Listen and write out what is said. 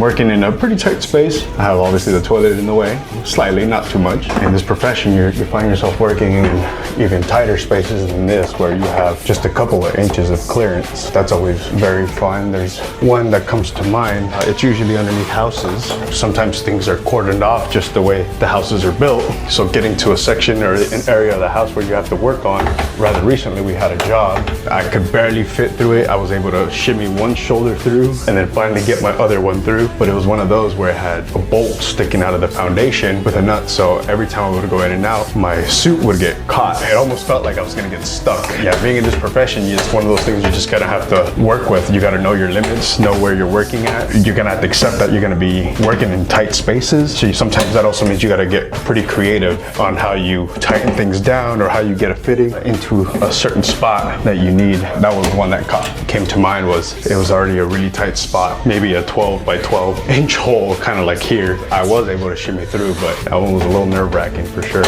working in a pretty tight space. I have obviously the toilet in the way, slightly, not too much. In this profession, you find yourself working in even tighter spaces than this, where you have just a couple of inches of clearance. That's always very fun. There's one that comes to mind. It's usually underneath houses. Sometimes things are cordoned off just the way the houses are built. So getting to a section or an area of the house where you have to work on. Rather recently, we had a job. I could barely fit through it. I was able to shimmy one shoulder through and then finally get my other one through. But it was one of those where it had a bolt sticking out of the foundation with a nut. So every time I would go in and out, my suit would get caught. It almost felt like I was gonna get stuck. Yeah, being in this profession, it's one of those things you just gotta have to work with. You gotta know your limits, know where you're working at. You're gonna have to accept that you're gonna be working in tight spaces. So sometimes that also means you gotta get pretty creative on how you tighten things down or how you get a fitting into a certain spot that you need. That was one that came to mind. It was already a really tight spot, maybe a 12 by 12 inch hole, kind of like here. I was able to shimmy through, but that one was a little nerve-wracking for sure.